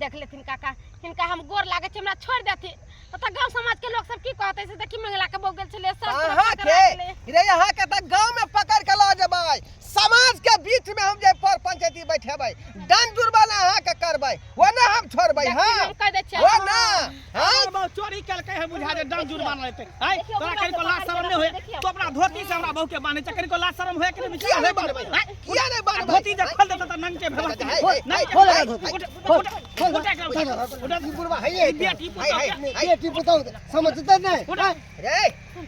देख लेथिन काका हिनका हम गोर लागे छै हमरा छोड़ देथिन त गांव समाज के लोग सब की कहते से देखी मंगला के बोल गेल छले सब हां के रे यहां के त गांव में पकड़ के ला जेबै समाज के बीच में हम जे पर पंचायती बैठेबै दंड जुर्माना अहां के करबै वो ना हम छोड़बै हां हम कह दे छै वो ना हां बहुत चोरी करके है बुझा दे दंड जुर्माना लेते है तोरा कहीं को लाज शर्म नहीं होए तो अपना धोती से हमरा बहु के बांधे चक्कर को लाज शर्म होए कि किया नहीं बांधबै किया नहीं बांधबै धोती जब खोल देता त नंग के भेल नहीं खोल बुढ़वा है ये बेटी बताओ समझते नहीं रे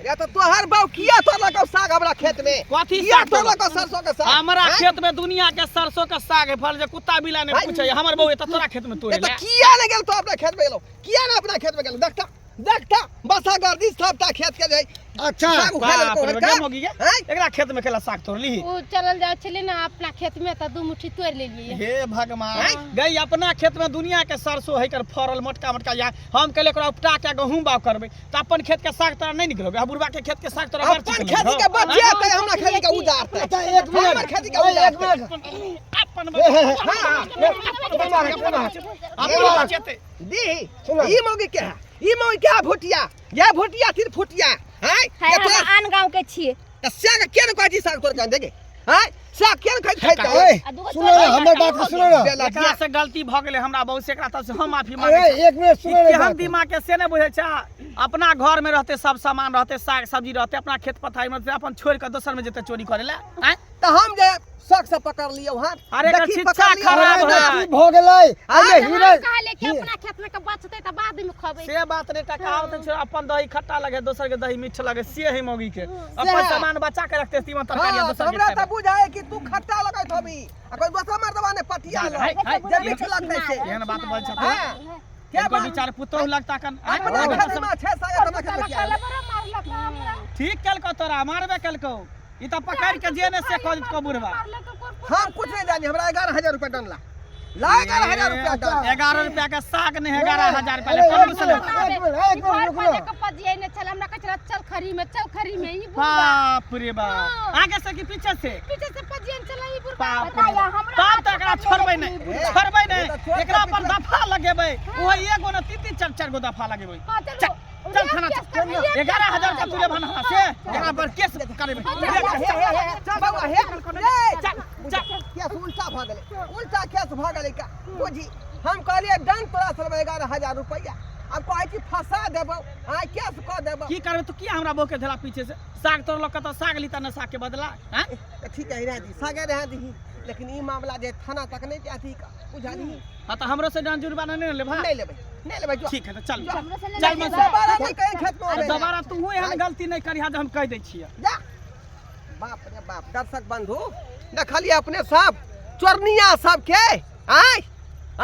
या तो तोहर बाऊ किया तोला का साग हमरा खेत में कथी किया तोला का सरसों का साग हमरा खेत में दुनिया के सरसों का साग है फल जे कुत्ता बिला ने पूछे हमर बहु त तोरा खेत में तोड़े तो किया नहीं गेल तो अपना खेत में गेलो किया ना अपना खेत में गेलो देखता बसा गर्दी सबटा खेत के जाई अच्छा एकरा खेत में केला साग तोड़ ली उ चलल जाय छले ना अपना खेत में त दू मुट्ठी तोड़ लेलिए हे भगवान गई अपना खेत में दुनिया के सरसों है कर फरल मोटका मोटका या हम कहले एकरा उपटा के गहूम बाव करबे त अपन खेत के साग तोरा नहीं निकलोगे बुढ़वा के खेत के साग तोरा अपन खेती के बचिया त हमरा खेती के उजारते अच्छा एक मिनट खेती के उजारते अपन दी ई मौगी के है ई मौगी क्या भुटिया ये भुटिया फिर फुटिया हैं है हम आन गांव के छिए त साग के न कहती साग तोड़ के देगे हैं साग के न खाइत है सुनो ना हमर बात को सुनो ना एकरा से गलती भ गेले हमरा बहुत से एकरा त से हम माफी अरे मांगे एक मिनट सुनो ना हम दिमाग के से ने बुझे छ अपना घर में रहते सब सामान रहते साग सब्जी रहते अपना खेत पथारी में अपन छोड़ के दोसर में जेते चोरी करे ला हैं त हम जे शक से पकड़ लियो हां अरे एकर शिक्षा खराब है भ गेलै अरे हीरे कहले कि अपना खेत में के बचते त बाद में खबे से बात रे कहावत छै अपन दही खट्टा लगे दोसर के दही मीठ लगे से है मौगी के अपन सामान बचा के रखते तीमन तरकारी दोसर के हमरा त बुझाए कि तू खट्टा लगैत हबी आ कोई दोसर मर्दवा ने पटिया जे मीठ लगते से एहन बात बोल छ हां क्या कोई विचार पुतो लगता कन अपना खेत में 6 साग अपना खेत में किया ठीक कल को तोरा मारबे कल को ई त पकड़ के जेने से को बुढ़वा हम कुछ नहीं जानी हमरा 11000 रुपया डनला ला 11000 रुपया डन 11 रुपया का साग ने 11000 रुपया ले कौन से एक मिनट रुको ना पजिए ने चल हमरा कचरा चल खरी में ई बाप रे बाप आगे से कि पीछे से पजिए ने चल ई बुढ़वा बाप रे बताया बाप। हमरा तब तक एकरा छोड़बै नहीं एकरा पर दफा लगेबै ओहो एगो न 3-4 गो दफा लगेबै चल थाना चल 11000 का तुले बना से एकरा पर केस करेबै चल बाबा हे चल केस उल्टा भ गेलै उल्टा केस भ गेलै का बुझी हम कहलिए दंड तोरा सब 11000 रुपया अब कहै छी फंसा देबो आ केस क देबो की करबै तो किया हमरा बोके धेला पीछे से साग तोड़ लक त साग लीता न साग के बदला हैं ठीक है रह दी सागे रह दी लेकिन ई मामला जे थाना तक नहीं जाती का बुझाली हां त हमरो से दंड जुर्माना नहीं लेबा नहीं लेबै जो ठीक है तो चल चल मन दोबारा नहीं कहीं खेत में और आवे दोबारा तू एहन गलती नहीं करिहा जे हम कह दै छियै जा बाप रे बाप दर्शक बंधु देखलिए अपने सब चोरनिया सब के आय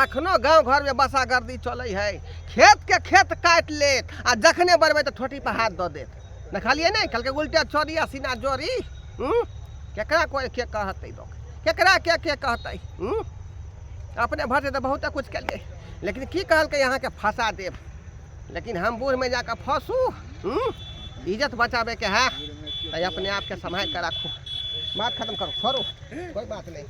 अखनो गांव घर में बसा गर्दी चलै है खेत के खेत काट लेत आ जखने बरबै त ठोटी पर हाथ द देत देखलिए नहीं कल के उल्टा चोरिया सीना जोरी केकरा कोई के कहतै लोग केकरा के कहतै अपने भर से बहुत कुछ कलिए लेकिन की कहल के यहाँ के फंसा देब लेकिन हम बूढ़ में जाकर फंसू इज्जत बचावे के है तो अपने आप के संभाल कर रखो बात खत्म करो छोड़ो कोई बात नहीं।